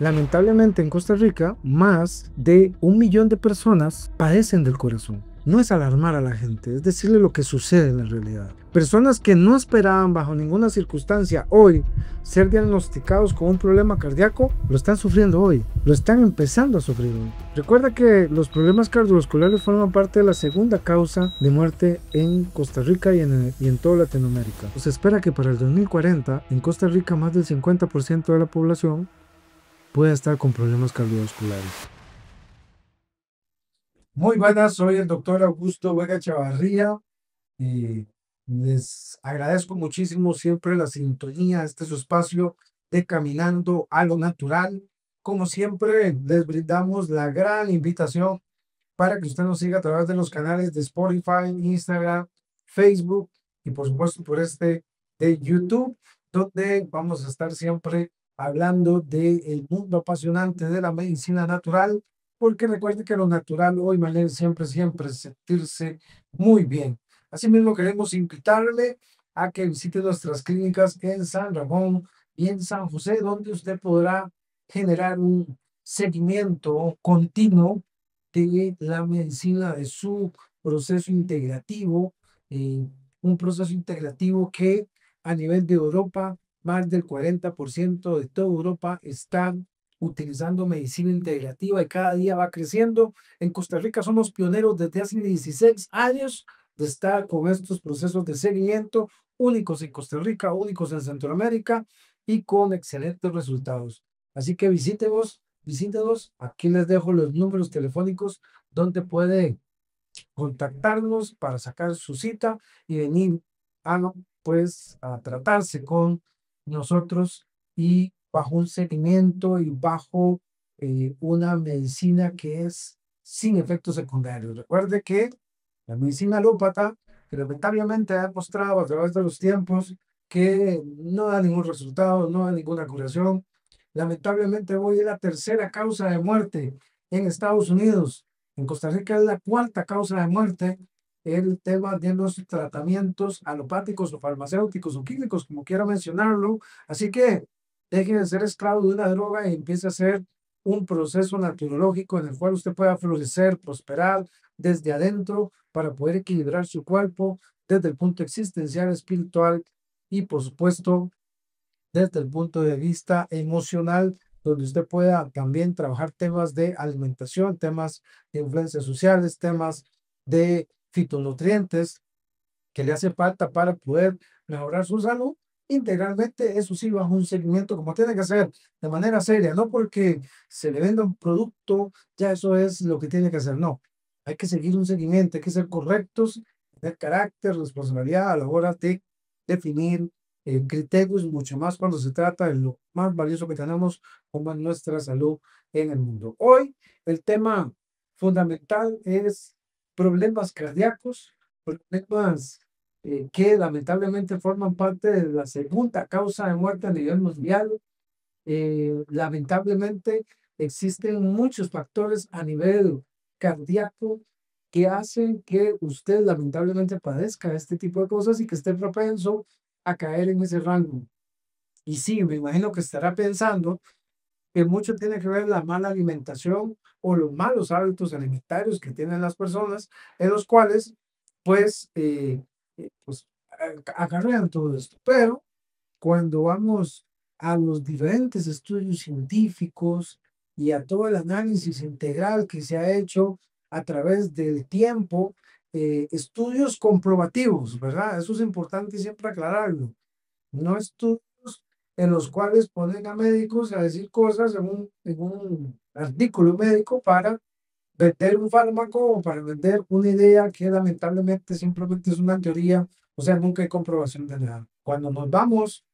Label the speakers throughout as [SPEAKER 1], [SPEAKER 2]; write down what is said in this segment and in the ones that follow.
[SPEAKER 1] Lamentablemente en Costa Rica, más de 1 millón de personas padecen del corazón. No es alarmar a la gente, es decirle lo que sucede en la realidad. Personas que no esperaban bajo ninguna circunstancia hoy ser diagnosticados con un problema cardíaco, lo están sufriendo hoy, lo están empezando a sufrir hoy. Recuerda que los problemas cardiovasculares forman parte de la segunda causa de muerte en Costa Rica y en toda Latinoamérica. Se espera que para el 2040 en Costa Rica más del 50% de la población puede estar con problemas cardiovasculares. Muy buenas, soy el doctor Augusto Vega Chavarría y les agradezco muchísimo siempre la sintonía. Este es su espacio de Caminando a lo Natural. Como siempre, les brindamos la gran invitación para que usted nos siga a través de los canales de Spotify, Instagram, Facebook y por supuesto por este de YouTube, donde vamos a estar siempre hablando del mundo apasionante de la medicina natural, porque recuerde que lo natural hoy, Manuel, siempre, siempre es sentirse muy bien. Asimismo, queremos invitarle a que visite nuestras clínicas en San Ramón y en San José, donde usted podrá generar un seguimiento continuo de la medicina, de su proceso integrativo, eh, un proceso integrativo que a nivel de Europa, más del 40% de toda Europa están utilizando medicina integrativa y cada día va creciendo. En Costa Rica somos pioneros desde hace 16 años de estar con estos procesos de seguimiento únicos en Costa Rica, únicos en Centroamérica y con excelentes resultados. Así que visítenos. Aquí les dejo los números telefónicos donde puede contactarnos para sacar su cita y venir a, no, pues, a tratarse con nosotros y bajo un seguimiento y bajo una medicina que es sin efectos secundarios. Recuerde que la medicina alópata, que lamentablemente ha demostrado a través de los tiempos que no da ningún resultado, no da ninguna curación. Lamentablemente hoy es la tercera causa de muerte en Estados Unidos. En Costa Rica es la cuarta causa de muerte el tema de los tratamientos alopáticos o farmacéuticos o químicos, como quiera mencionarlo. Así que deje de ser esclavo de una droga y empiece a hacer un proceso naturológico en el cual usted pueda florecer, prosperar desde adentro para poder equilibrar su cuerpo desde el punto existencial, espiritual y, por supuesto, desde el punto de vista emocional, donde usted pueda también trabajar temas de alimentación, temas de influencias sociales, temas de fitonutrientes que le hace falta para poder mejorar su salud integralmente, eso sí, bajo un seguimiento como tiene que ser, de manera seria, no porque se le venda un producto, ya eso es lo que tiene que hacer, no. Hay que seguir un seguimiento, hay que ser correctos, tener carácter, responsabilidad a la hora de definir criterios, mucho más cuando se trata de lo más valioso que tenemos, como es nuestra salud en el mundo. Hoy el tema fundamental es problemas cardíacos, problemas que lamentablemente forman parte de la segunda causa de muerte a nivel mundial. Lamentablemente existen muchos factores a nivel cardíaco que hacen que usted lamentablemente padezca este tipo de cosas y que esté propenso a caer en ese rango. Y sí, me imagino que estará pensando que mucho tiene que ver la mala alimentación o los malos hábitos alimentarios que tienen las personas, en los cuales, pues, pues acarrean todo esto. Pero cuando vamos a los diferentes estudios científicos y a todo el análisis integral que se ha hecho a través del tiempo, estudios comprobativos, ¿verdad? Eso es importante siempre aclararlo. No estudios en los cuales ponen a médicos a decir cosas en un artículo médico para vender un fármaco o para vender una idea que lamentablemente simplemente es una teoría, o sea, nunca hay comprobación de nada. Cuando nos vamos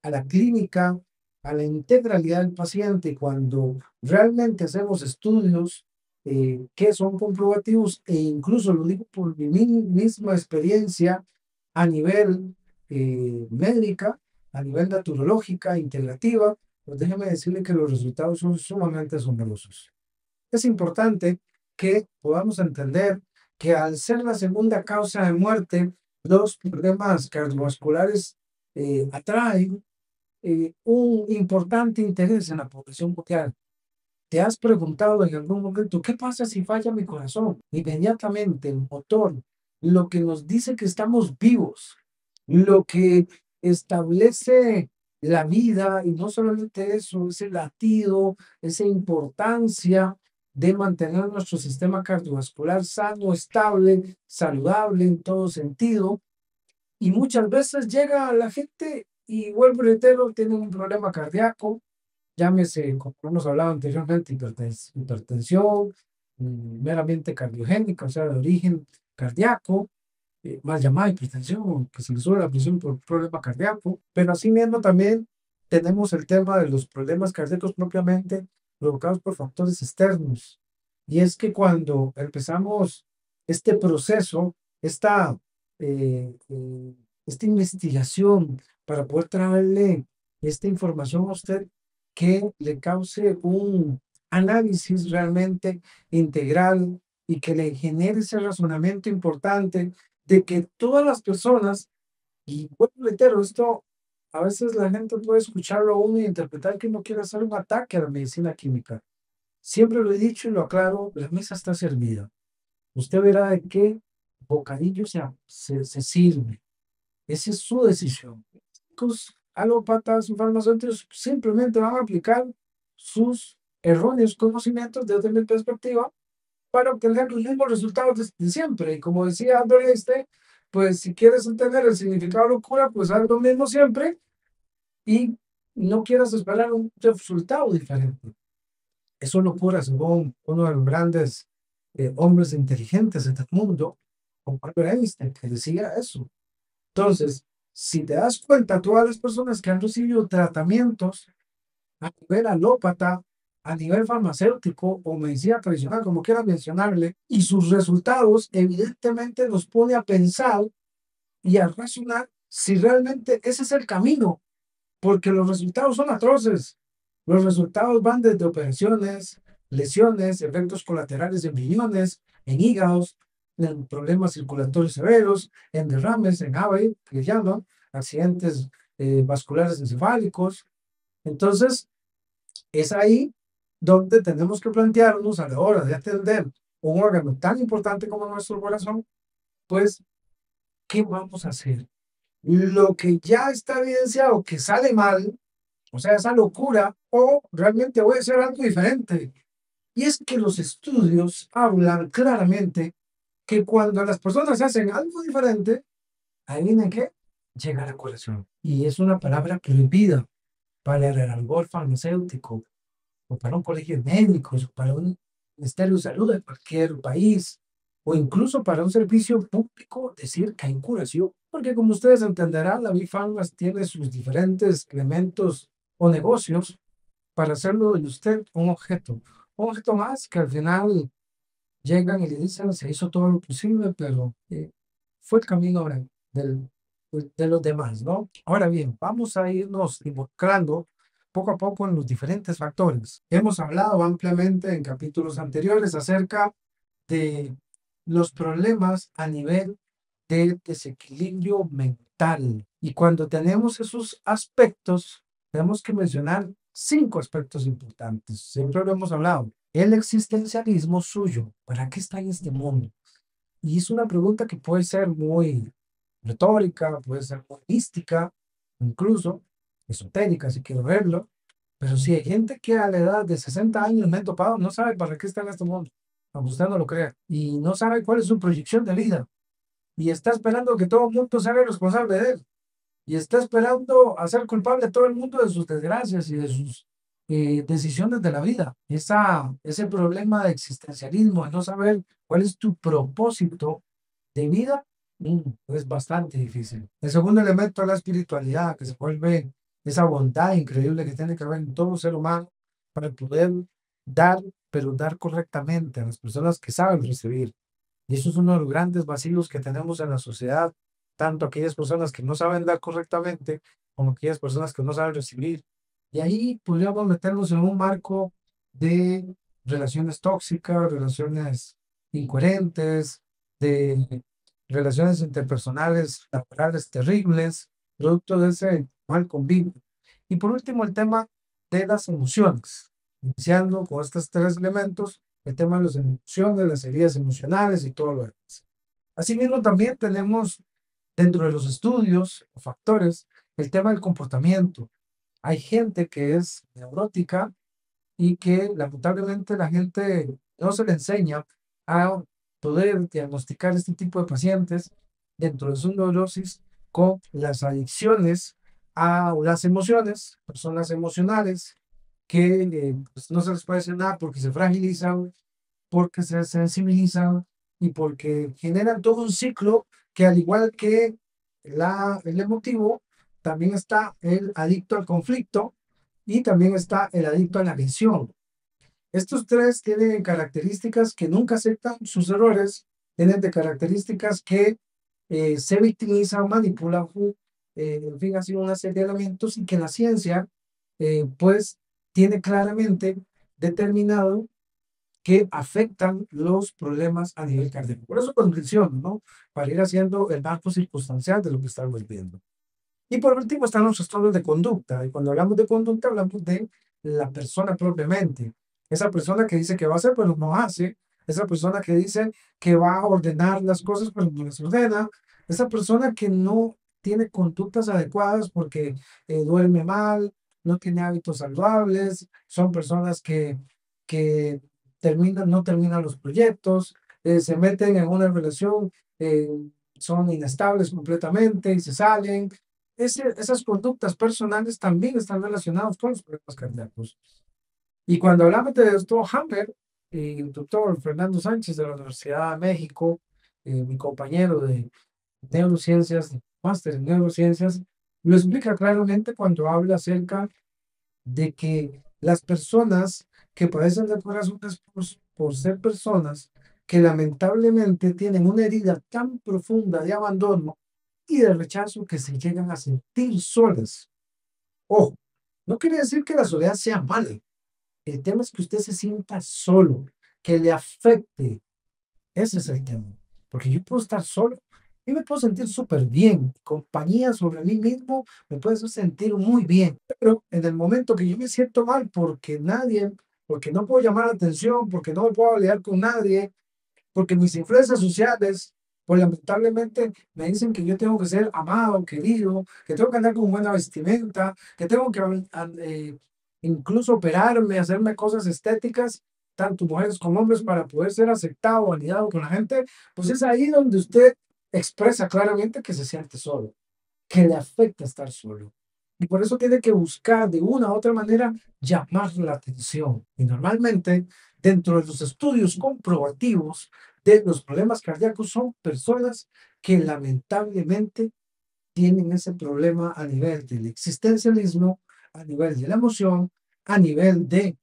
[SPEAKER 1] a la clínica, a la integralidad del paciente, cuando realmente hacemos estudios que son comprobativos e incluso lo digo por mi misma experiencia a nivel médica, a nivel naturológica, integrativa, pues déjeme decirle que los resultados son sumamente asombrosos. Es importante que podamos entender que al ser la segunda causa de muerte, los problemas cardiovasculares atraen un importante interés en la población mundial. ¿Te has preguntado en algún momento qué pasa si falla mi corazón? Inmediatamente el motor, lo que nos dice que estamos vivos, lo que establece la vida, y no solamente eso, ese latido, esa importancia de mantener nuestro sistema cardiovascular sano, estable, saludable en todo sentido. Y muchas veces llega la gente y vuelve y reitero, tiene un problema cardíaco, llámese, como hemos hablado anteriormente, hipertensión, meramente cardiogénica, o sea, de origen cardíaco, más llamada hipertensión, que se le sube la presión por problema cardíaco, pero asimismo también tenemos el tema de los problemas cardíacos propiamente provocados por factores externos. Y es que cuando empezamos este proceso, esta, esta investigación para poder traerle esta información a usted que le cause un análisis realmente integral y que le genere ese razonamiento importante de que todas las personas, y bueno, reitero, esto a veces la gente puede escucharlo a uno y interpretar que uno quiere hacer un ataque a la medicina química. Siempre lo he dicho y lo aclaro, la mesa está servida. Usted verá de qué bocadillo se sirve. Esa es su decisión. Los alópatas y farmacéuticos simplemente van a aplicar sus erróneos conocimientos desde mi perspectiva para obtener los mismos resultados de siempre. Y como decía André Este, pues si quieres entender el significado de locura, pues haz lo mismo siempre y no quieras esperar un resultado diferente. Eso es locura, según uno de los grandes hombres inteligentes del mundo, como Albert Einstein, que decía eso. Entonces, si te das cuenta, todas las personas que han recibido tratamientos a nivel alópata, a nivel farmacéutico o medicina tradicional, como quieras mencionarle, y sus resultados evidentemente nos pone a pensar y a razonar si realmente ese es el camino, porque los resultados son atroces. Los resultados van desde operaciones, lesiones, efectos colaterales en riñones, en hígados, en problemas circulatorios severos, en derrames, en AVE, que llaman, accidentes vasculares encefálicos. Entonces, es ahí donde tenemos que plantearnos a la hora de atender un órgano tan importante como nuestro corazón, pues, ¿qué vamos a hacer? Lo que ya está evidenciado que sale mal, o sea, esa locura, o realmente voy a hacer algo diferente. Y es que los estudios hablan claramente que cuando las personas hacen algo diferente, ahí viene que llega la curación. Y es una palabra prohibida para el albor farmacéutico, o para un colegio de médicos, o para un ministerio de salud de cualquier país, o incluso para un servicio público, decir que hay curación. Porque como ustedes entenderán, la Big Pharma tiene sus diferentes elementos o negocios para hacerlo de usted un objeto más que al final llegan y le dicen, se hizo todo lo posible, pero fue el camino ahora de los demás, ¿no? Ahora bien, vamos a irnos involucrando poco a poco en los diferentes factores. Hemos hablado ampliamente en capítulos anteriores acerca de los problemas a nivel de desequilibrio mental. Y cuando tenemos esos aspectos, tenemos que mencionar 5 aspectos importantes. Siempre lo hemos hablado. El existencialismo suyo. ¿Para qué está en este mundo? Y es una pregunta que puede ser muy retórica, puede ser muy mística, incluso esotérica, si quiero verlo. Pero sí hay gente que a la edad de 60 años me he topado, no sabe para qué está en este mundo, aunque usted no lo crea, y no sabe cuál es su proyección de vida, y está esperando que todo el mundo se haga responsable de él, y está esperando a ser culpable a todo el mundo de sus desgracias y de sus decisiones de la vida. Ese problema de existencialismo, de no saber cuál es tu propósito de vida, es bastante difícil. El segundo elemento es la espiritualidad, que se vuelve esa bondad increíble que tiene que haber en todo ser humano para poder dar, pero dar correctamente a las personas que saben recibir. Y eso es uno de los grandes vacíos que tenemos en la sociedad, tanto aquellas personas que no saben dar correctamente como aquellas personas que no saben recibir. Y ahí podríamos meternos en un marco de relaciones tóxicas, relaciones incoherentes, de relaciones interpersonales, laborales terribles, producto de ese mal convivio. Y por último, el tema de las emociones, iniciando con estos tres elementos, el tema de las emociones, las heridas emocionales y todo lo demás. Asimismo, también tenemos dentro de los estudios o factores el tema del comportamiento. Hay gente que es neurótica y que lamentablemente la gente no se le enseña a poder diagnosticar este tipo de pacientes dentro de su neurosis con las adicciones a las emociones, personas emocionales que pues, no se les puede decir nada porque se fragilizan, porque se sensibilizan y porque generan todo un ciclo que al igual que el emotivo, también está el adicto al conflicto y también está el adicto a la agresión. Estos tres tienen características que nunca aceptan sus errores, tienen de características que se victimizan, manipulan, en fin, ha sido una serie de elementos y que la ciencia, pues, tiene claramente determinado que afectan los problemas a nivel cardíaco. Por eso lo menciono, ¿no? Para ir haciendo el marco circunstancial de lo que estamos viendo. Y por último están los trastornos de conducta. Y cuando hablamos de conducta, hablamos de la persona propiamente. Esa persona que dice que va a hacer, pero no hace. Esa persona que dice que va a ordenar las cosas, pero no las ordena. Esa persona que no tiene conductas adecuadas porque duerme mal, no tiene hábitos saludables, son personas que no terminan los proyectos, se meten en una relación, eh, son inestables completamente y se salen. Esas conductas personales también están relacionadas con los problemas cardíacos. Y cuando hablamos de esto, Hammer y el doctor Fernando Sánchez de la Universidad de México, mi compañero de neurociencias, de máster en neurociencias, lo explica claramente cuando habla acerca de que las personas que padecen de corazón es por ser personas que lamentablemente tienen una herida tan profunda de abandono y de rechazo que se llegan a sentir solas. Ojo, no quiere decir que la soledad sea mala. El tema es que usted se sienta solo, que le afecte. Ese es el tema. Porque yo puedo estar solo y me puedo sentir súper bien. Compañía sobre mí mismo me puede hacer sentir muy bien. Pero en el momento que yo me siento mal porque no puedo llamar la atención, porque no me puedo aliar con nadie, porque mis influencias sociales, pues lamentablemente me dicen que yo tengo que ser amado, querido, que tengo que andar con buena vestimenta, que tengo que incluso operarme, hacerme cosas estéticas, tanto mujeres como hombres, para poder ser aceptado, validado con la gente, pues es ahí donde usted expresa claramente que se siente solo, que le afecta estar solo. Y por eso tiene que buscar de una u otra manera llamar la atención. Y normalmente, dentro de los estudios comprobativos de los problemas cardíacos, son personas que lamentablemente tienen ese problema a nivel del existencialismo, a nivel de la emoción, a nivel de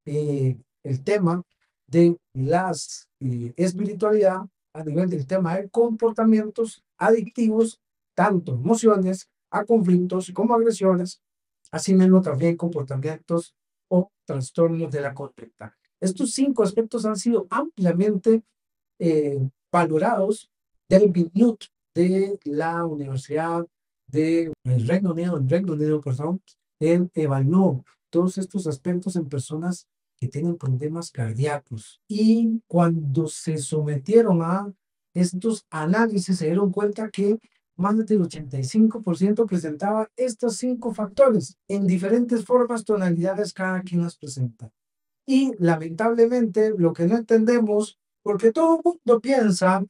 [SPEAKER 1] el tema de las espiritualidad, a nivel del tema de comportamientos adictivos, tanto emociones a conflictos como agresiones, así mismo también comportamientos o trastornos de la conducta. Estos cinco aspectos han sido ampliamente valorados. David Nutt de la Universidad de Reino Unido, perdón, él evaluó todos estos aspectos en personas que tienen problemas cardíacos. Y cuando se sometieron a estos análisis, se dieron cuenta que más del 85% presentaba estos cinco factores en diferentes formas, tonalidades, cada quien las presenta. Y lamentablemente lo que no entendemos, porque todo el mundo piensa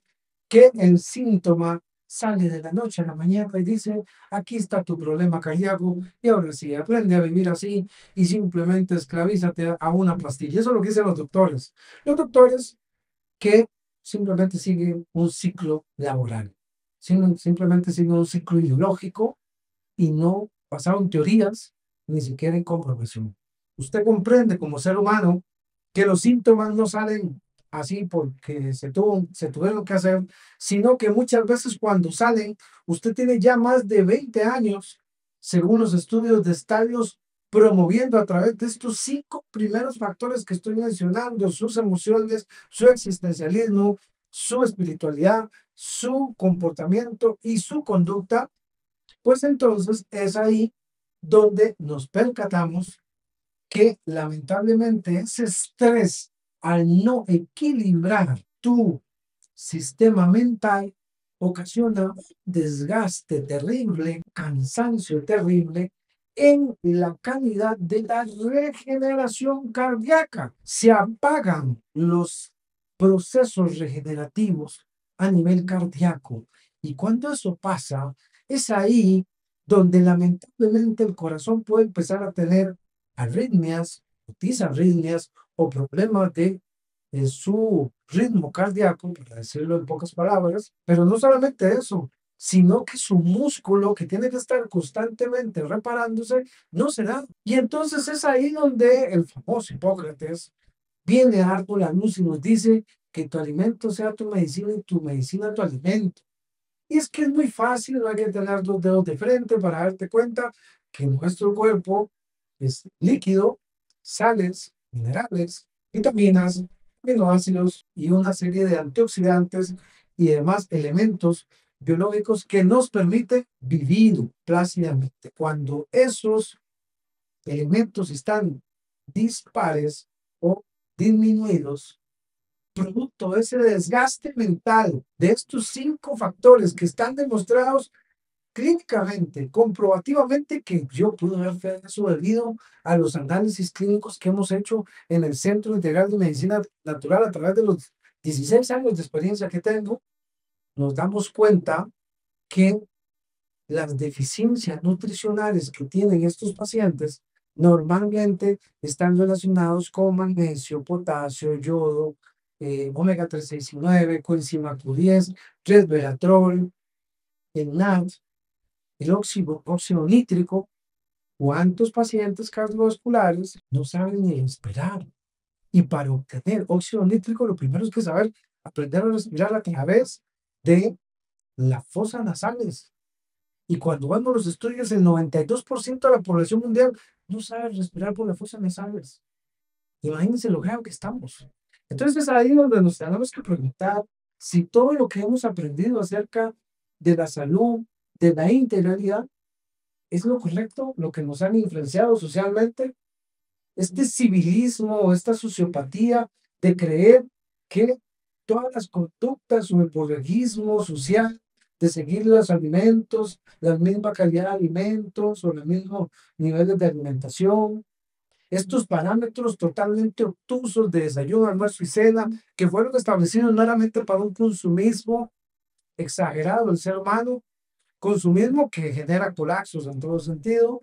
[SPEAKER 1] que el síntoma sale de la noche a la mañana y dice, aquí está tu problema cardíaco y ahora sí, aprende a vivir así y simplemente esclavízate a una pastilla. Eso es lo que dicen los doctores. Los doctores que simplemente siguen un ciclo laboral, simplemente siguen un ciclo ideológico y no basaron en teorías ni siquiera en comprobación. Usted comprende como ser humano que los síntomas no salen así porque se tuvieron que hacer, sino que muchas veces cuando salen, usted tiene ya más de 20 años, según los estudios de estadios, promoviendo a través de estos cinco primeros factores que estoy mencionando, sus emociones, su existencialismo, su espiritualidad, su comportamiento y su conducta, pues entonces es ahí donde nos percatamos que lamentablemente ese estrés al no equilibrar tu sistema mental ocasiona un desgaste terrible, cansancio terrible en la calidad de la regeneración cardíaca. Se apagan los procesos regenerativos a nivel cardíaco. Y cuando eso pasa, es ahí donde lamentablemente el corazón puede empezar a tener arritmias, disarritmias o problemas de su ritmo cardíaco, para decirlo en pocas palabras, pero no solamente eso, sino que su músculo, que tiene que estar constantemente reparándose, no se da. Y entonces es ahí donde el famoso Hipócrates viene a darnos la luz y nos dice que tu alimento sea tu medicina y tu medicina tu alimento. Y es que es muy fácil, no hay que tener los dedos de frente para darte cuenta que nuestro cuerpo es líquido, sales, minerales, vitaminas, aminoácidos y una serie de antioxidantes y demás elementos biológicos que nos permite vivir plácidamente. Cuando esos elementos están dispares o disminuidos, producto de ese desgaste mental de estos 5 factores que están demostrados clínicamente, comprobativamente, que yo pude haber fe eso debido a los análisis clínicos que hemos hecho en el Centro Integral de Medicina Natural a través de los 16 años de experiencia que tengo, nos damos cuenta que las deficiencias nutricionales que tienen estos pacientes normalmente están relacionados con magnesio, potasio, yodo, omega 3, 6 y 9, coenzima Q10, resveratrol, el NAD, el óxido nítrico. ¿Cuántos pacientes cardiovasculares no saben ni respirar? Y para obtener óxido nítrico, lo primero es que saber aprender a respirar a través de las fosas nasales. Y cuando vemos los estudios, el 92% de la población mundial no sabe respirar por las fosas nasales. Imagínense lo grave que estamos. Entonces es ahí donde nos tenemos que preguntar si todo lo que hemos aprendido acerca de la salud, de la integralidad, es lo correcto, lo que nos han influenciado socialmente. Este civilismo, esta sociopatía de creer que todas las conductas o el borreguismo social de seguir los alimentos, la misma calidad de alimentos o los mismos niveles de alimentación, estos parámetros totalmente obtusos de desayuno, almuerzo y cena, que fueron establecidos meramente para un consumismo exagerado del ser humano, consumismo que genera colapsos en todo sentido,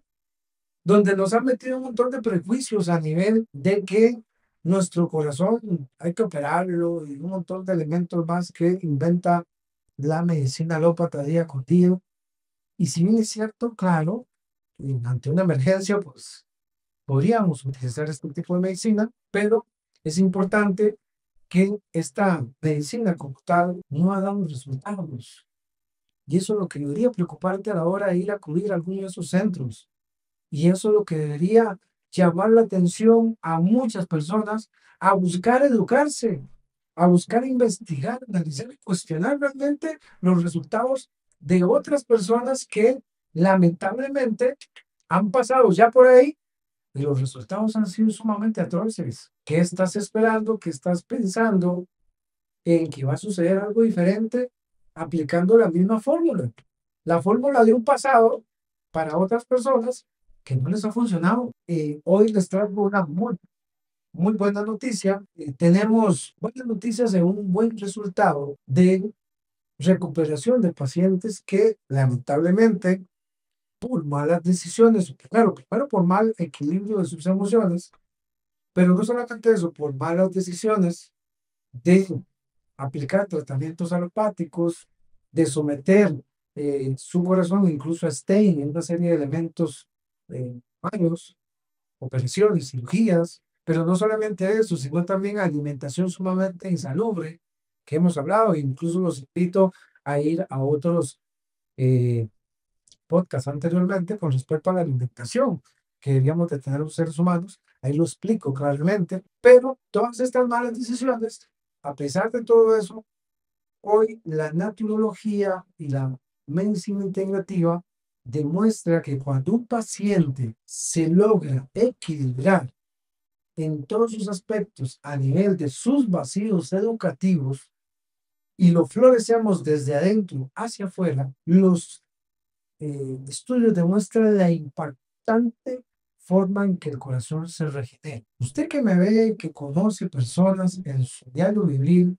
[SPEAKER 1] donde nos han metido un montón de prejuicios a nivel de que nuestro corazón hay que operarlo y un montón de elementos más que inventa la medicina alópata día con día. Y si bien es cierto, claro, ante una emergencia, pues podríamos utilizar este tipo de medicina, pero es importante que esta medicina como tal no ha dado resultados. Y eso es lo que debería preocuparte a la hora de ir a acudir a alguno de esos centros. Y eso es lo que debería llamar la atención a muchas personas a buscar educarse, a buscar investigar, analizar y cuestionar realmente los resultados de otras personas que lamentablemente han pasado ya por ahí y los resultados han sido sumamente atroces. ¿Qué estás esperando? ¿Qué estás pensando en que va a suceder algo diferente aplicando la misma fórmula? La fórmula de un pasado para otras personas que no les ha funcionado. Hoy les traigo una muy buena noticia. Tenemos buenas noticias de un buen resultado de recuperación de pacientes que lamentablemente por malas decisiones, claro, primero por mal equilibrio de sus emociones, pero no solamente eso, por malas decisiones de aplicar tratamientos alopáticos, de someter su corazón incluso a stain en una serie de elementos varios, operaciones, cirugías, pero no solamente eso, sino también alimentación sumamente insalubre, que hemos hablado, e incluso los invito a ir a otros eh, podcasts anteriormente con respecto a la alimentación que debíamos de tener los seres humanos, ahí lo explico claramente, pero todas estas malas decisiones, a pesar de todo eso, hoy la naturología y la medicina integrativa demuestra que cuando un paciente se logra equilibrar en todos sus aspectos a nivel de sus vacíos educativos y lo florecemos desde adentro hacia afuera, los estudios demuestran la impactante forma en que el corazón se regenera. Usted que me ve, que conoce personas en su diario vivir,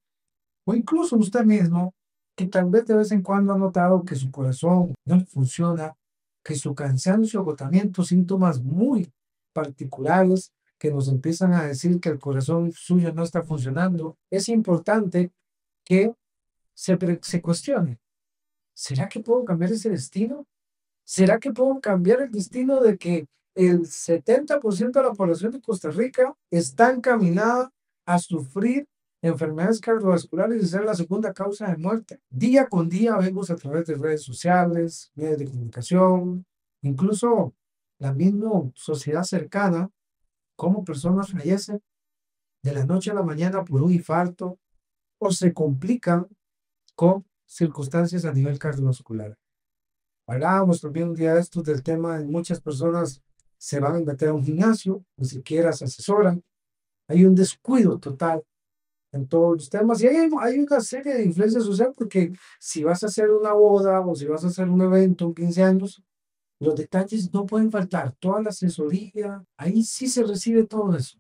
[SPEAKER 1] o incluso usted mismo, que tal vez de vez en cuando ha notado que su corazón no funciona, que su cansancio, agotamiento, síntomas muy particulares que nos empiezan a decir que el corazón suyo no está funcionando, es importante que se cuestione. ¿Será que puedo cambiar ese destino? ¿Será que puedo cambiar el destino de que el 70% de la población de Costa Rica está encaminada a sufrir enfermedades cardiovasculares y ser la segunda causa de muerte? Día con día vemos a través de redes sociales, medios de comunicación, incluso la misma sociedad cercana, cómo personas fallecen de la noche a la mañana por un infarto o se complican con circunstancias a nivel cardiovascular. Hablábamos también un día de estos del tema de muchas personas se van a meter a un gimnasio, ni siquiera se asesoran. Hay un descuido total en todos los temas y hay una serie de influencias sociales porque si vas a hacer una boda o si vas a hacer un evento, un 15 años, los detalles no pueden faltar, toda la asesoría, ahí sí se recibe todo eso.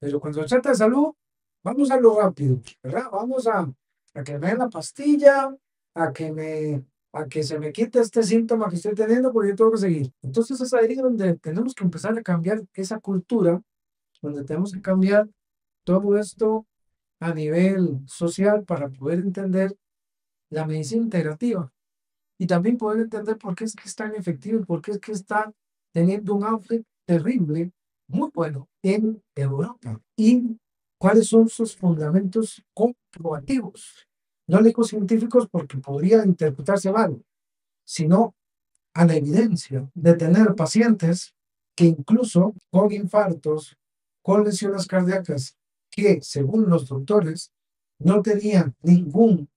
[SPEAKER 1] Pero cuando se trata de salud, vamos a lo rápido, ¿verdad? Vamos a que me den la pastilla, a que me, a que se me quite este síntoma que estoy teniendo porque yo tengo que seguir. Entonces es ahí donde tenemos que empezar a cambiar esa cultura, donde tenemos que cambiar todo esto a nivel social para poder entender la medicina integrativa y también poder entender por qué es que es tan efectivo y por qué es que está teniendo un auge terrible, muy bueno, en Europa. Y cuáles son sus fundamentos comprobativos. No digo científicos porque podría interpretarse mal, sino a la evidencia de tener pacientes que incluso con infartos, con lesiones cardíacas, que según los doctores no tenían ningún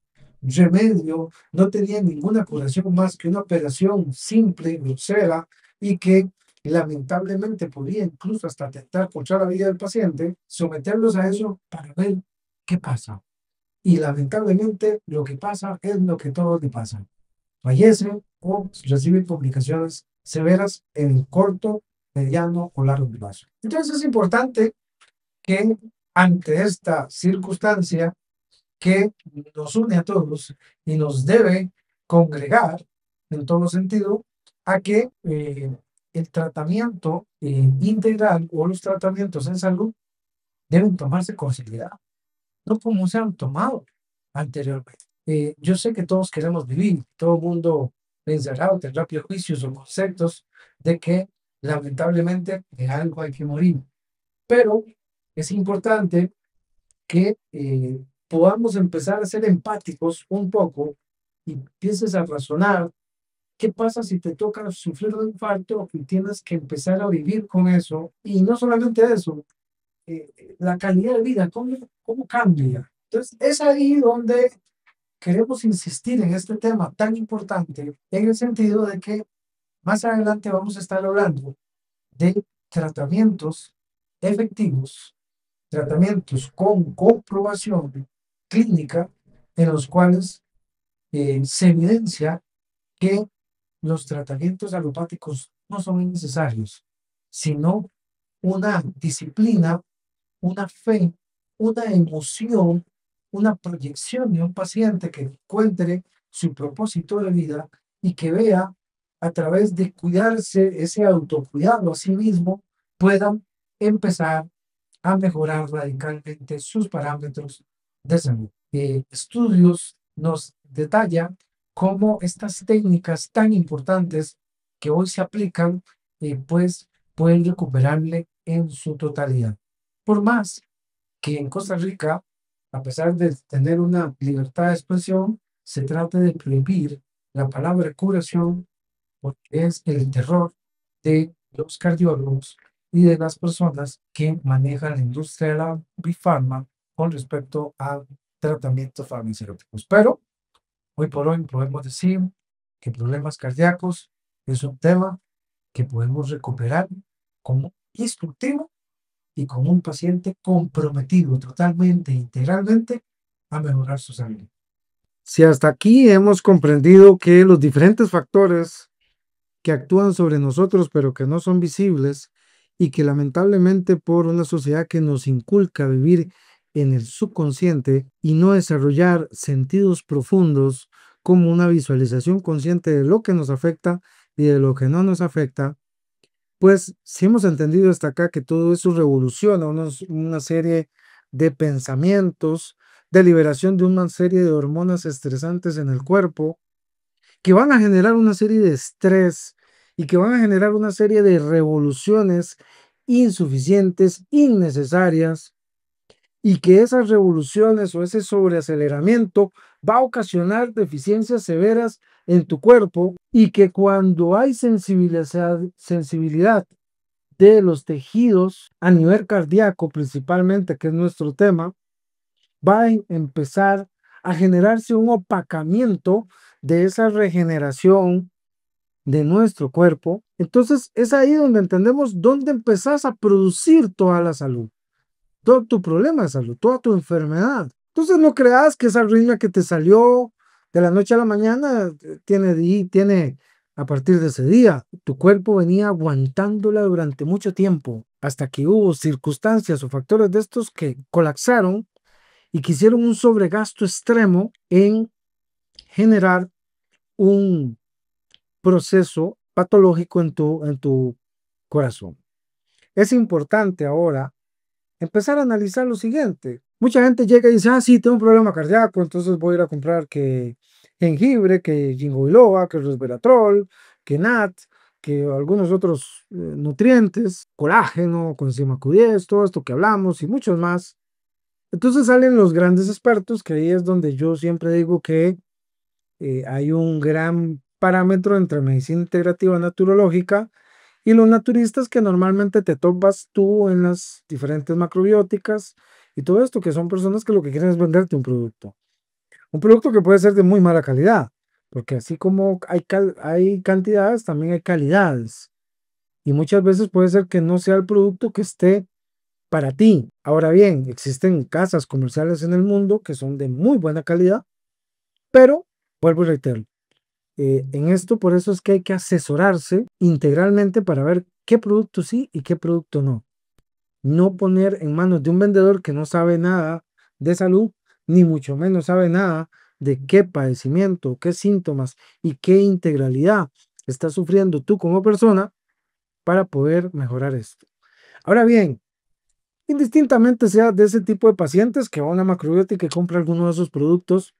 [SPEAKER 1] remedio, no tenían ninguna curación más que una operación simple, grosera, y que lamentablemente podía incluso hasta atentar contra la vida del paciente, someterlos a eso para ver qué pasa. Y lamentablemente lo que pasa es lo que todos le pasan, fallece o recibe complicaciones severas en corto, mediano o largo plazo. Entonces es importante que ante esta circunstancia que nos une a todos y nos debe congregar en todo sentido a que el tratamiento integral o los tratamientos en salud deben tomarse con seriedad, no como se han tomado anteriormente. Yo sé que todos queremos vivir, todo el mundo pensará, tendrá prejuicios o conceptos de que lamentablemente de algo hay que morir, pero es importante que podamos empezar a ser empáticos un poco y empieces a razonar qué pasa si te toca sufrir un infarto y tienes que empezar a vivir con eso. Y no solamente eso, la calidad de vida, cómo cambia. Entonces, es ahí donde queremos insistir en este tema tan importante, en el sentido de que más adelante vamos a estar hablando de tratamientos efectivos, tratamientos con comprobación clínica, en los cuales se evidencia que los tratamientos alopáticos no son necesarios, sino una disciplina, una fe, una emoción, una proyección de un paciente que encuentre su propósito de vida y que vea a través de cuidarse, ese autocuidado a sí mismo, puedan empezar a mejorar radicalmente sus parámetros de salud. Estudios nos detallan cómo estas técnicas tan importantes que hoy se aplican, pues pueden recuperarle en su totalidad. Por más que en Costa Rica, a pesar de tener una libertad de expresión, se trata de prohibir la palabra curación porque es el terror de los cardiólogos y de las personas que manejan la industria de la bifarma con respecto a tratamientos farmacéuticos. Pero hoy por hoy podemos decir que problemas cardíacos es un tema que podemos recuperar como instructivo y con un paciente comprometido totalmente, integralmente a mejorar su salud. Si hasta aquí hemos comprendido que los diferentes factores que actúan sobre nosotros pero que no son visibles y que lamentablemente por una sociedad que nos inculca vivir en el subconsciente y no desarrollar sentidos profundos como una visualización consciente de lo que nos afecta y de lo que no nos afecta, pues si hemos entendido hasta acá que todo eso revoluciona una serie de pensamientos, de liberación de una serie de hormonas estresantes en el cuerpo, que van a generar una serie de estrés y que van a generar una serie de revoluciones insuficientes, innecesarias, y que esas revoluciones o ese sobreaceleramiento va a ocasionar deficiencias severas en tu cuerpo y que cuando hay sensibilidad de los tejidos a nivel cardíaco principalmente, que es nuestro tema, va a empezar a generarse un opacamiento de esa regeneración de nuestro cuerpo. Entonces es ahí donde entendemos dónde empezás a producir toda la salud, todo tu problema de salud, toda tu enfermedad. Entonces no creas que esa arritmia que te salió de la noche a la mañana tiene a partir de ese día. Tu cuerpo venía aguantándola durante mucho tiempo hasta que hubo circunstancias o factores de estos que colapsaron y que hicieron un sobregasto extremo en generar un proceso patológico en tu corazón. Es importante ahora empezar a analizar lo siguiente. Mucha gente llega y dice, ah, sí, tengo un problema cardíaco, entonces voy a ir a comprar que jengibre, que ginkgo biloba, que resveratrol, que NAT, que algunos otros nutrientes, colágeno, coenzima Q10, todo esto que hablamos y muchos más. Entonces salen los grandes expertos, que ahí es donde yo siempre digo que hay un gran parámetro entre medicina integrativa naturológica y los naturistas que normalmente te topas tú en las diferentes macrobióticas y todo esto, que son personas que lo que quieren es venderte un producto. Un producto que puede ser de muy mala calidad, porque así como hay cantidades, también hay calidades. Y muchas veces puede ser que no sea el producto que esté para ti. Ahora bien, existen casas comerciales en el mundo que son de muy buena calidad, pero vuelvo y reitero, en esto por eso es que hay que asesorarse integralmente para ver qué producto sí y qué producto no. No poner en manos de un vendedor que no sabe nada de salud, ni mucho menos sabe nada de qué padecimiento, qué síntomas y qué integralidad estás sufriendo tú como persona para poder mejorar esto. Ahora bien, indistintamente sea de ese tipo de pacientes que va a una macrobiótica y compra alguno de esos productos,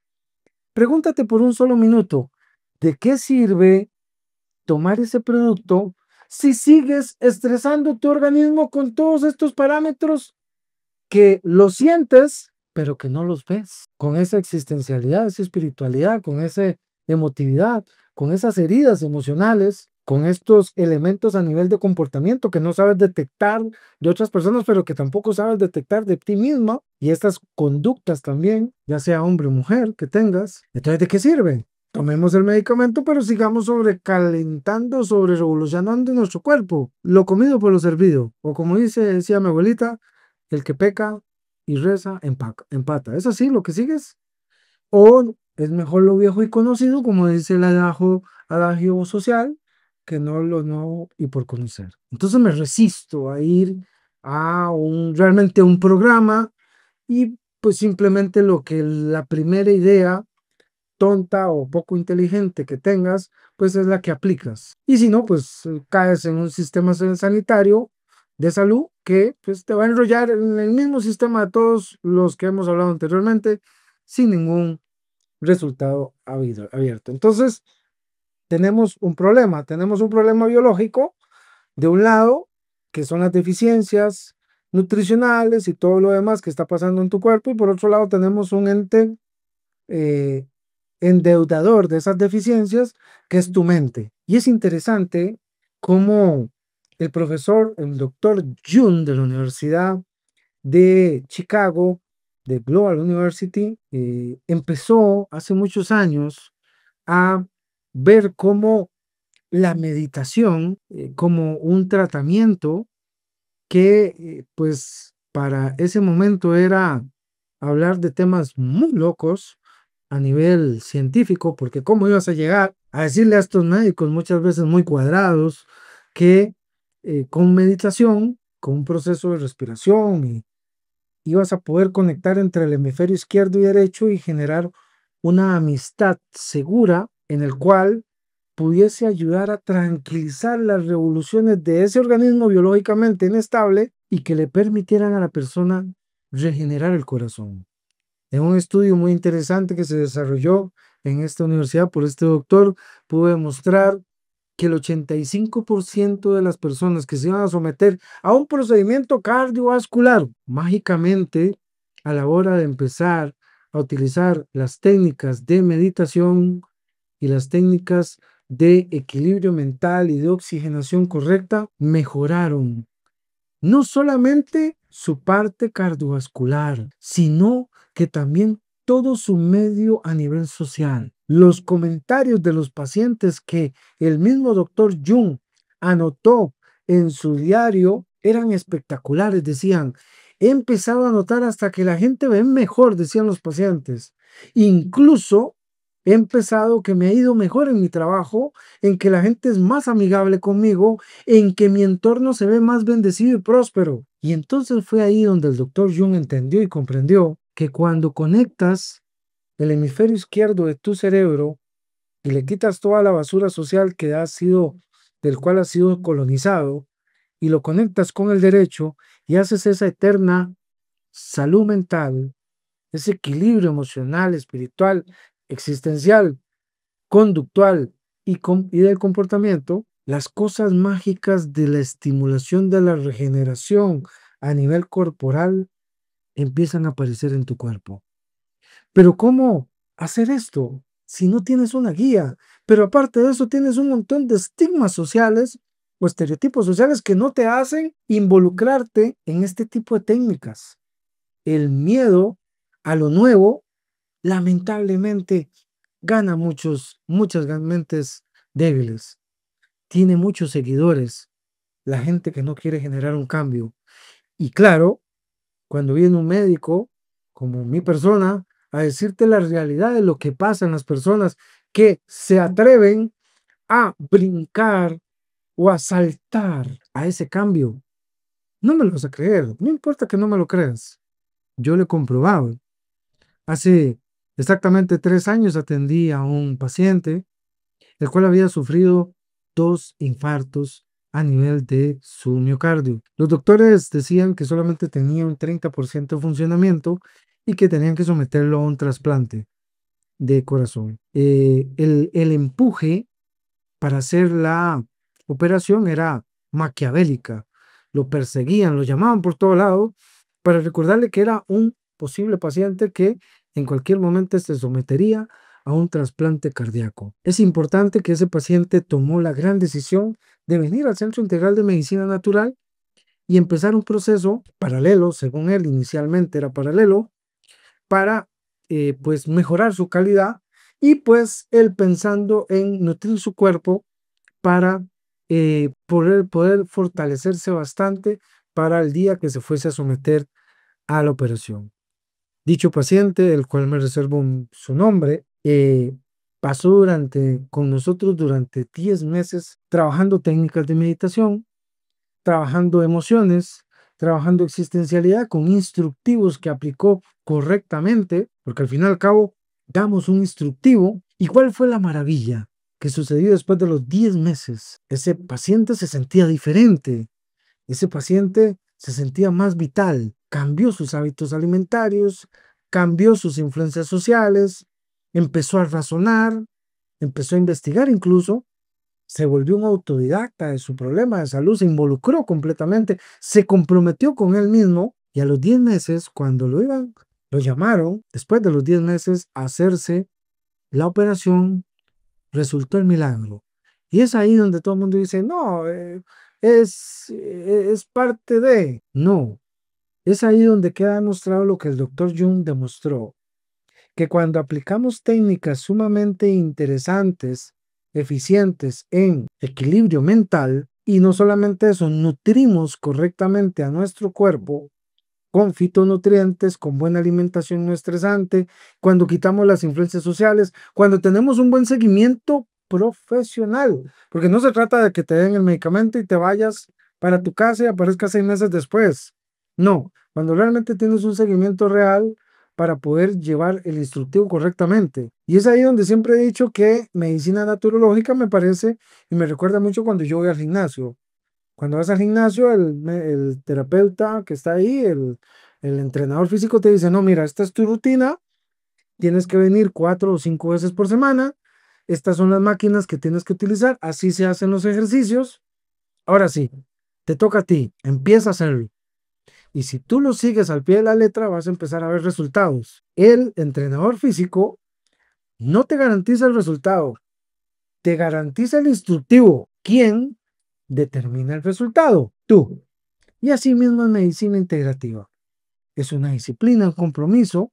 [SPEAKER 1] pregúntate por un solo minuto, ¿de qué sirve tomar ese producto si sigues estresando tu organismo con todos estos parámetros que los sientes, pero que no los ves? Con esa existencialidad, esa espiritualidad, con esa emotividad, con esas heridas emocionales, con estos elementos a nivel de comportamiento que no sabes detectar de otras personas, pero que tampoco sabes detectar de ti misma, y estas conductas también, ya sea hombre o mujer que tengas. Entonces, ¿de qué sirve? Tomemos el medicamento, pero sigamos sobrecalentando, sobre revolucionando nuestro cuerpo. Lo comido por lo servido. O como decía mi abuelita, el que peca y reza empata. ¿Es así lo que sigues? O es mejor lo viejo y conocido, como dice el adagio social, que no lo no y por conocer. Entonces me resisto a ir a realmente un programa y pues simplemente lo que la primera idea tonta o poco inteligente que tengas, pues es la que aplicas. Y si no, pues caes en un sistema sanitario de salud que pues te va a enrollar en el mismo sistema de todos los que hemos hablado anteriormente, sin ningún resultado abierto. Entonces, tenemos un problema biológico de un lado, que son las deficiencias nutricionales y todo lo demás que está pasando en tu cuerpo, y por otro lado tenemos un ente eh, endeudador de esas deficiencias, que es tu mente. Y es interesante cómo el doctor Jung de la Universidad de Chicago, de Global University, empezó hace muchos años a ver cómo la meditación como un tratamiento que pues para ese momento era hablar de temas muy locos a nivel científico, porque cómo ibas a llegar a decirle a estos médicos muchas veces muy cuadrados que con meditación, con un proceso de respiración, ibas a poder conectar entre el hemisferio izquierdo y derecho y generar una amistad segura en el cual pudiese ayudar a tranquilizar las revoluciones de ese organismo biológicamente inestable y que le permitieran a la persona regenerar el corazón. En un estudio muy interesante que se desarrolló en esta universidad por este doctor, pudo demostrar que el 85% de las personas que se iban a someter a un procedimiento cardiovascular, mágicamente, a la hora de empezar a utilizar las técnicas de meditación y las técnicas de equilibrio mental y de oxigenación correcta, mejoraron no solamente su parte cardiovascular, sino que también todo su medio a nivel social. Los comentarios de los pacientes que el mismo doctor Jung anotó en su diario eran espectaculares. Decían, he empezado a notar hasta que la gente ve mejor, decían los pacientes. Incluso he empezado que me ha ido mejor en mi trabajo, en que la gente es más amigable conmigo, en que mi entorno se ve más bendecido y próspero. Y entonces fue ahí donde el doctor Jung entendió y comprendió que cuando conectas el hemisferio izquierdo de tu cerebro y le quitas toda la basura social que ha sido, del cual ha sido colonizado, y lo conectas con el derecho y haces esa eterna salud mental, ese equilibrio emocional, espiritual, existencial, conductual y del comportamiento, las cosas mágicas de la estimulación de la regeneración a nivel corporal empiezan a aparecer en tu cuerpo. Pero ¿cómo hacer esto si no tienes una guía? Pero aparte de eso, tienes un montón de estigmas sociales o estereotipos sociales que no te hacen involucrarte en este tipo de técnicas. El miedo a lo nuevo, lamentablemente, gana muchas mentes débiles. Tiene muchos seguidores, la gente que no quiere generar un cambio. Y claro, cuando viene un médico, como mi persona, a decirte la realidad de lo que pasa en las personas que se atreven a brincar o a saltar a ese cambio, no me lo vas a creer, no importa que no me lo creas. Yo lo he comprobado. Hace exactamente 3 años atendí a un paciente el cual había sufrido 2 infartos a nivel de su miocardio. Los doctores decían que solamente tenía un 30% de funcionamiento y que tenían que someterlo a un trasplante de corazón. El empuje para hacer la operación era maquiavélica. Lo perseguían, lo llamaban por todo lado para recordarle que era un posible paciente que en cualquier momento se sometería a un trasplante cardíaco. Es importante que ese paciente tomó la gran decisión de venir al Centro Integral de Medicina Natural y empezar un proceso paralelo, según él inicialmente era paralelo, para pues mejorar su calidad y pues él pensando en nutrir su cuerpo para poder fortalecerse bastante para el día que se fuese a someter a la operación. Dicho paciente, del cual me reservo su nombre, pasó con nosotros durante 10 meses trabajando técnicas de meditación, trabajando emociones, trabajando existencialidad con instructivos que aplicó correctamente, porque al fin y al cabo damos un instructivo. ¿Y cuál fue la maravilla que sucedió después de los 10 meses? Ese paciente se sentía diferente, ese paciente se sentía más vital, cambió sus hábitos alimentarios, cambió sus influencias sociales, empezó a razonar, empezó a investigar incluso, se volvió un autodidacta de su problema de salud, se involucró completamente, se comprometió con él mismo y a los 10 meses, cuando lo llamaron, después de los 10 meses, a hacerse la operación, resultó el milagro. Y es ahí donde todo el mundo dice, no, es parte de. No, es ahí donde queda demostrado lo que el doctor Jung demostró, que cuando aplicamos técnicas sumamente interesantes eficientes en equilibrio mental, y no solamente eso, nutrimos correctamente a nuestro cuerpo con fitonutrientes, con buena alimentación no estresante, cuando quitamos las influencias sociales, cuando tenemos un buen seguimiento profesional, porque no se trata de que te den el medicamento y te vayas para tu casa y aparezcas 6 meses después. No, cuando realmente tienes un seguimiento real para poder llevar el instructivo correctamente. Y es ahí donde siempre he dicho que medicina naturológica me parece y me recuerda mucho cuando yo voy al gimnasio. Cuando vas al gimnasio, el terapeuta que está ahí, el entrenador físico te dice, no, mira, esta es tu rutina, tienes que venir 4 o 5 veces por semana, estas son las máquinas que tienes que utilizar, así se hacen los ejercicios. Ahora sí, te toca a ti, empieza a hacerlo. Y si tú lo sigues al pie de la letra, vas a empezar a ver resultados. El entrenador físico no te garantiza el resultado, te garantiza el instructivo. ¿Quién determina el resultado? Tú. Y así mismo es medicina integrativa. Es una disciplina, un compromiso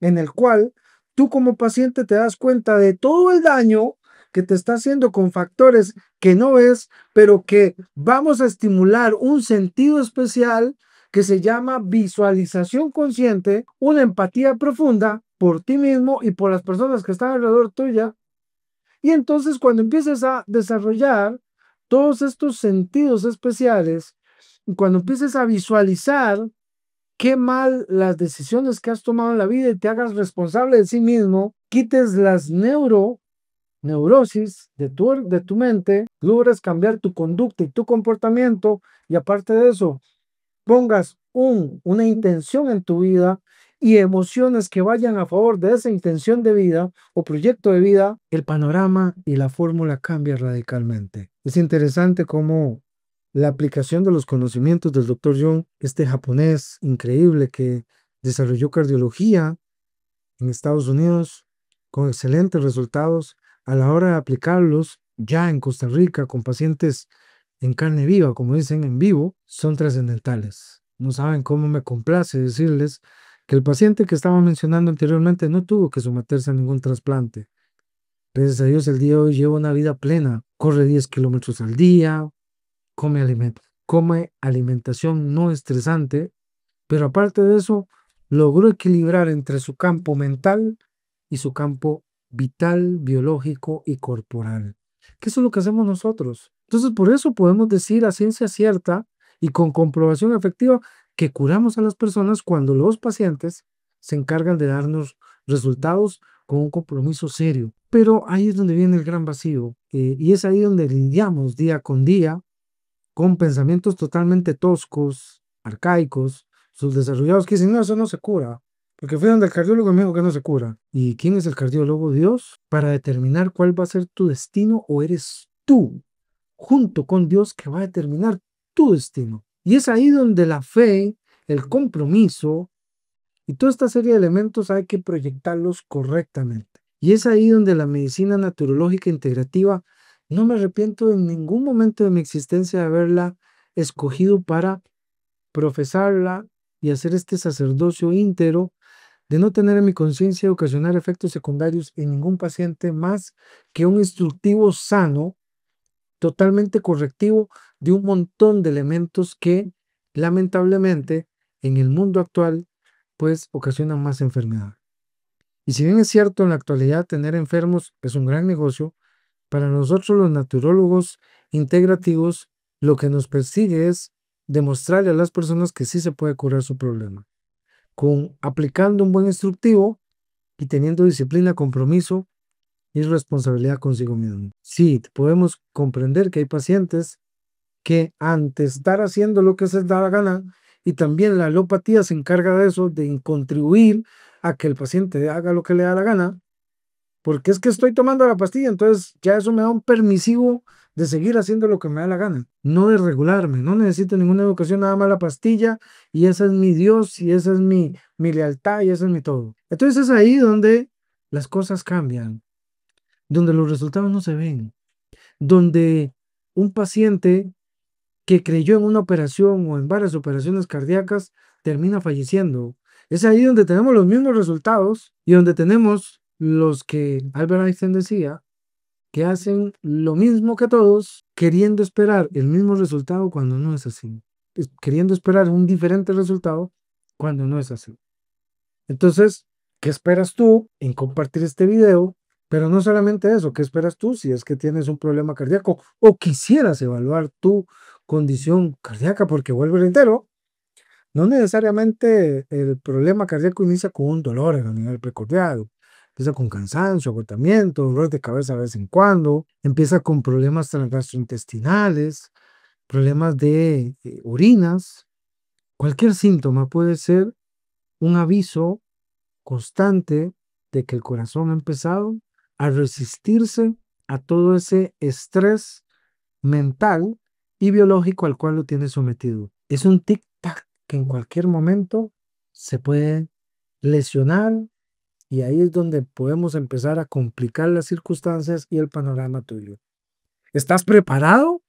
[SPEAKER 1] en el cual tú como paciente te das cuenta de todo el daño que te está haciendo con factores que no ves, pero que vamos a estimular un sentido especial que se llama visualización consciente, una empatía profunda por ti mismo y por las personas que están alrededor tuya. Y entonces cuando empieces a desarrollar todos estos sentidos especiales, y cuando empieces a visualizar qué mal las decisiones que has tomado en la vida y te hagas responsable de sí mismo, quites las neurosis de tu mente, logres cambiar tu conducta y tu comportamiento, y aparte de eso, pongas una intención en tu vida y emociones que vayan a favor de esa intención de vida o proyecto de vida, el panorama y la fórmula cambia radicalmente. Es interesante cómo la aplicación de los conocimientos del Dr. Jung, este japonés increíble que desarrolló cardiología en Estados Unidos con excelentes resultados, a la hora de aplicarlos ya en Costa Rica con pacientes en carne viva, como dicen en vivo, son trascendentales. No saben cómo me complace decirles que el paciente que estaba mencionando anteriormente no tuvo que someterse a ningún trasplante. Gracias a Dios, el día de hoy lleva una vida plena. Corre 10 kilómetros al día, come alimentación no estresante, pero aparte de eso, logró equilibrar entre su campo mental y su campo vital, biológico y corporal. Que eso es lo que hacemos nosotros. Entonces, por eso podemos decir a ciencia cierta y con comprobación efectiva que curamos a las personas cuando los pacientes se encargan de darnos resultados con un compromiso serio. Pero ahí es donde viene el gran vacío, y es ahí donde lidiamos día con día con pensamientos totalmente toscos, arcaicos, subdesarrollados que dicen, no, eso no se cura. Porque fui donde el cardiólogo y me dijo que no se cura. ¿Y quién es el cardiólogo? Dios, para determinar cuál va a ser tu destino, o eres tú, junto con Dios, que va a determinar tu destino. Y es ahí donde la fe, el compromiso y toda esta serie de elementos hay que proyectarlos correctamente. Y es ahí donde la medicina naturológica integrativa, no me arrepiento en ningún momento de mi existencia de haberla escogido para profesarla y hacer este sacerdocio íntegro, de no tener en mi conciencia y ocasionar efectos secundarios en ningún paciente más que un instructivo sano, totalmente correctivo de un montón de elementos que lamentablemente en el mundo actual pues ocasionan más enfermedad. Y si bien es cierto en la actualidad tener enfermos es un gran negocio, para nosotros los naturólogos integrativos lo que nos persigue es demostrarle a las personas que sí se puede curar su problema, con aplicando un buen instructivo y teniendo disciplina, compromiso y responsabilidad consigo mismo. Sí, podemos comprender que hay pacientes que ante estar haciendo lo que se les da la gana, y también la alopatía se encarga de eso, de contribuir a que el paciente haga lo que le da la gana, porque es que estoy tomando la pastilla, entonces ya eso me da un permisivo de seguir haciendo lo que me da la gana, no de regularme, no necesito ninguna educación, nada más la pastilla, y ese es mi Dios, y esa es mi lealtad, y ese es mi todo. Entonces es ahí donde las cosas cambian, donde los resultados no se ven, donde un paciente que creyó en una operación o en varias operaciones cardíacas termina falleciendo. Es ahí donde tenemos los mismos resultados y donde tenemos los que Albert Einstein decía que hacen lo mismo que todos, queriendo esperar el mismo resultado cuando no es así. Queriendo esperar un diferente resultado cuando no es así. Entonces, ¿qué esperas tú en compartir este video? Pero no solamente eso, ¿qué esperas tú si es que tienes un problema cardíaco o quisieras evaluar tu condición cardíaca? Porque vuelvo y reitero, no necesariamente el problema cardíaco inicia con un dolor a nivel precordial. Empieza con cansancio, agotamiento, dolor de cabeza de vez en cuando. Empieza con problemas gastrointestinales, problemas de orinas. Cualquier síntoma puede ser un aviso constante de que el corazón ha empezado a resistirse a todo ese estrés mental y biológico al cual lo tiene sometido. Es un tic-tac que en cualquier momento se puede lesionar y ahí es donde podemos empezar a complicar las circunstancias y el panorama tuyo. ¿Estás preparado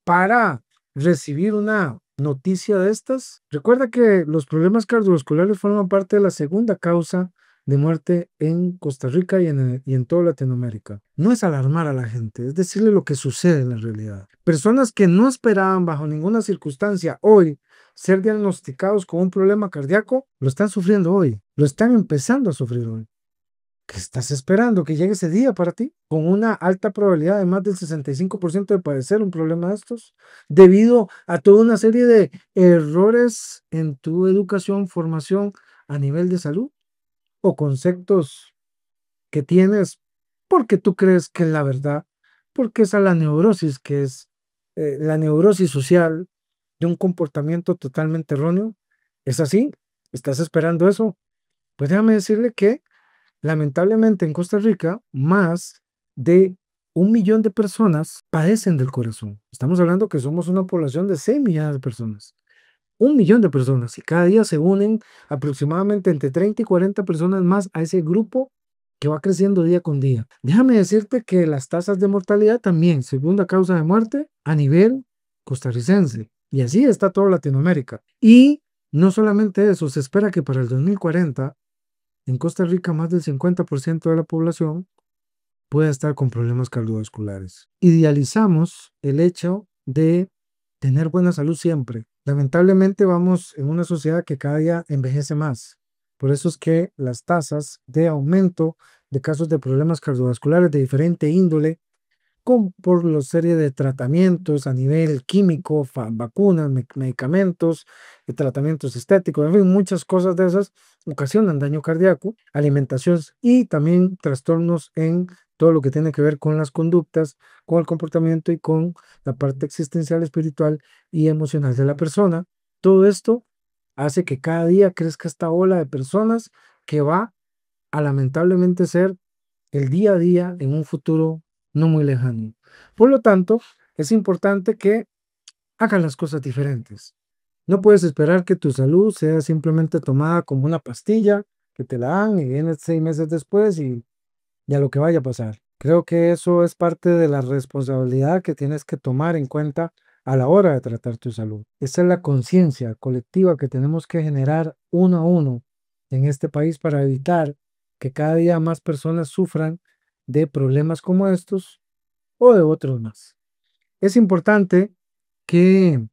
[SPEAKER 1] para recibir una noticia de estas? Recuerda que los problemas cardiovasculares forman parte de la segunda causa de muerte en Costa Rica y en toda Latinoamérica. No es alarmar a la gente, es decirle lo que sucede en la realidad. Personas que no esperaban bajo ninguna circunstancia hoy ser diagnosticados con un problema cardíaco, lo están sufriendo hoy, lo están empezando a sufrir hoy. ¿Qué estás esperando que llegue ese día para ti? Con una alta probabilidad de más del 65% de padecer un problema de estos, debido a toda una serie de errores en tu educación, formación a nivel de salud o conceptos que tienes porque tú crees que es la verdad, porque esa es la neurosis, que es la neurosis social de un comportamiento totalmente erróneo. ¿Es así? ¿Estás esperando eso? Pues déjame decirle que lamentablemente en Costa Rica, más de 1 millón de personas padecen del corazón. Estamos hablando que somos una población de 6 millones de personas. 1 millón de personas y cada día se unen aproximadamente entre 30 y 40 personas más a ese grupo que va creciendo día con día. Déjame decirte que las tasas de mortalidad también, segunda causa de muerte a nivel costarricense. Y así está toda Latinoamérica. Y no solamente eso, se espera que para el 2040 en Costa Rica, más del 50% de la población puede estar con problemas cardiovasculares. Idealizamos el hecho de tener buena salud siempre. Lamentablemente vamos en una sociedad que cada día envejece más. Por eso es que las tasas de aumento de casos de problemas cardiovasculares de diferente índole por la serie de tratamientos a nivel químico, vacunas, medicamentos, tratamientos estéticos, en fin, muchas cosas de esas ocasionan daño cardíaco, alimentación y también trastornos en todo lo que tiene que ver con las conductas, con el comportamiento y con la parte existencial, espiritual y emocional de la persona. Todo esto hace que cada día crezca esta ola de personas que va a lamentablemente ser el día a día en un futuro no muy lejano. Por lo tanto, es importante que hagan las cosas diferentes. No puedes esperar que tu salud sea simplemente tomada como una pastilla, que te la dan y vienes 6 meses después y ya lo que vaya a pasar. Creo que eso es parte de la responsabilidad que tienes que tomar en cuenta a la hora de tratar tu salud. Esa es la conciencia colectiva que tenemos que generar uno a uno en este país para evitar que cada día más personas sufran de problemas como estos o de otros más. Es importante que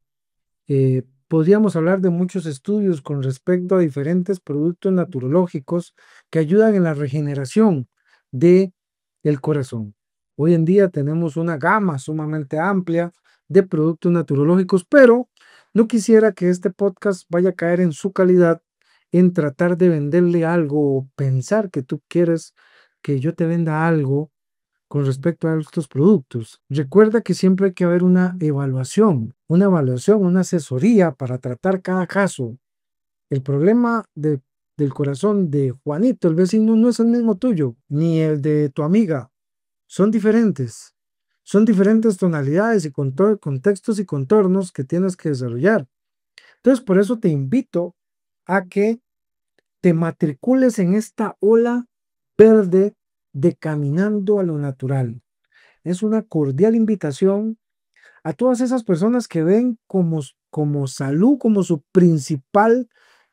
[SPEAKER 1] podríamos hablar de muchos estudios con respecto a diferentes productos naturológicos que ayudan en la regeneración de el corazón. Hoy en día tenemos una gama sumamente amplia de productos naturológicos, pero no quisiera que este podcast vaya a caer en su calidad en tratar de venderle algo o pensar que tú quieres que yo te venda algo con respecto a estos productos. Recuerda que siempre hay que haber una evaluación, una asesoría para tratar cada caso. El problema del corazón de Juanito, el vecino, no es el mismo tuyo, ni el de tu amiga. Son diferentes. Son diferentes tonalidades y contextos y contornos que tienes que desarrollar. Entonces, por eso te invito a que te matricules en esta ola verde de caminando a lo natural. Es una cordial invitación a todas esas personas que ven como salud, como su principal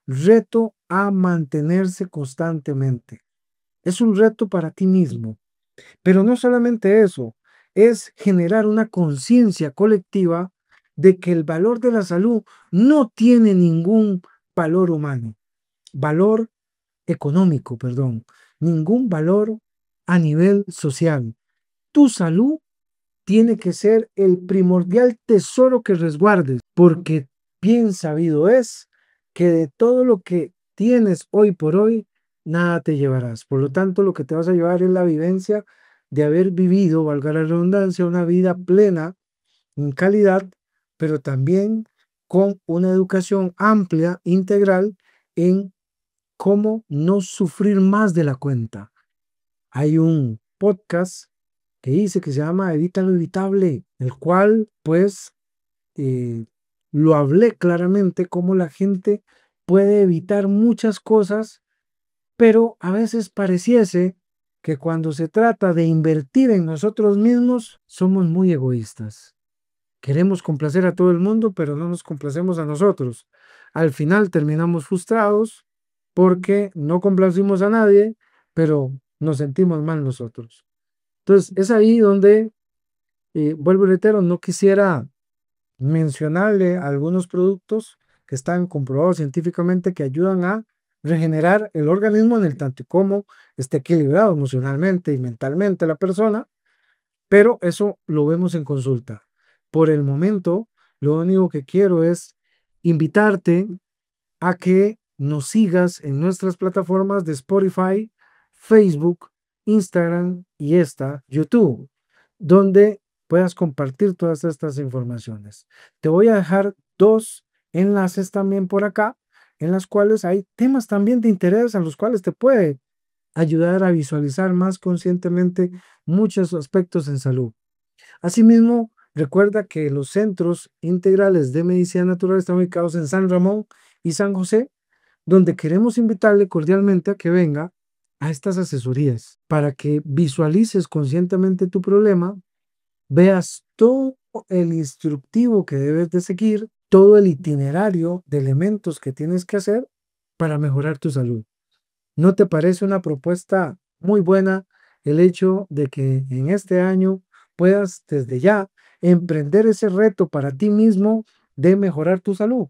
[SPEAKER 1] reto a mantenerse constantemente. Es un reto para ti mismo. Pero no solamente eso, es generar una conciencia colectiva de que el valor de la salud no tiene ningún valor humano, valor económico, perdón, ningún valor a nivel social. Tu salud tiene que ser el primordial tesoro que resguardes, porque bien sabido es que de todo lo que tienes hoy por hoy, nada te llevarás. Por lo tanto, lo que te vas a llevar es la vivencia de haber vivido, valga la redundancia, una vida plena en calidad, pero también con una educación amplia, integral, en cómo no sufrir más de la cuenta. Hay un podcast que hice que se llama Evita lo evitable, el cual pues eh, lo hablé claramente cómo la gente puede evitar muchas cosas, pero a veces pareciese que cuando se trata de invertir en nosotros mismos, somos muy egoístas. Queremos complacer a todo el mundo, pero no nos complacemos a nosotros. Al final terminamos frustrados porque no complacimos a nadie, pero nos sentimos mal nosotros. Entonces, es ahí donde, vuelvo y reitero, no quisiera mencionarle algunos productos que están comprobados científicamente que ayudan a regenerar el organismo en el tanto y como esté equilibrado emocionalmente y mentalmente la persona, pero eso lo vemos en consulta. Por el momento, lo único que quiero es invitarte a que nos sigas en nuestras plataformas de Spotify, Facebook, Instagram y YouTube, donde puedas compartir todas estas informaciones. Te voy a dejar dos enlaces también por acá, en las cuales hay temas también de interés a los cuales te puede ayudar a visualizar más conscientemente muchos aspectos en salud. Asimismo, recuerda que los centros integrales de medicina natural están ubicados en San Ramón y San José, donde queremos invitarle cordialmente a que venga a estas asesorías para que visualices conscientemente tu problema, veas todo el instructivo que debes de seguir, todo el itinerario de elementos que tienes que hacer para mejorar tu salud. ¿No te parece una propuesta muy buena el hecho de que en este año puedas desde ya emprender ese reto para ti mismo de mejorar tu salud?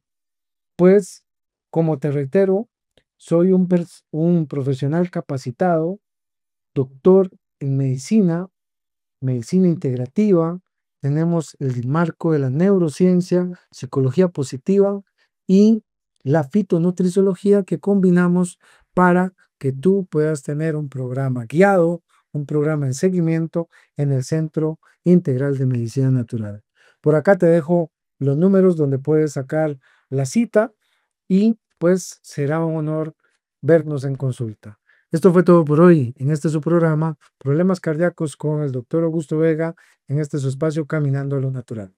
[SPEAKER 1] Pues, como te reitero, soy un profesional capacitado, doctor en medicina integrativa, tenemos el marco de la neurociencia, psicología positiva y la fitonutrisología que combinamos para que tú puedas tener un programa guiado, un programa de seguimiento en el Centro Integral de Medicina Natural. Por acá te dejo los números donde puedes sacar la cita y pues será un honor vernos en consulta. Esto fue todo por hoy en este su programa, Problemas Cardíacos con el doctor Augusto Vega, en este su espacio Caminando a lo Natural.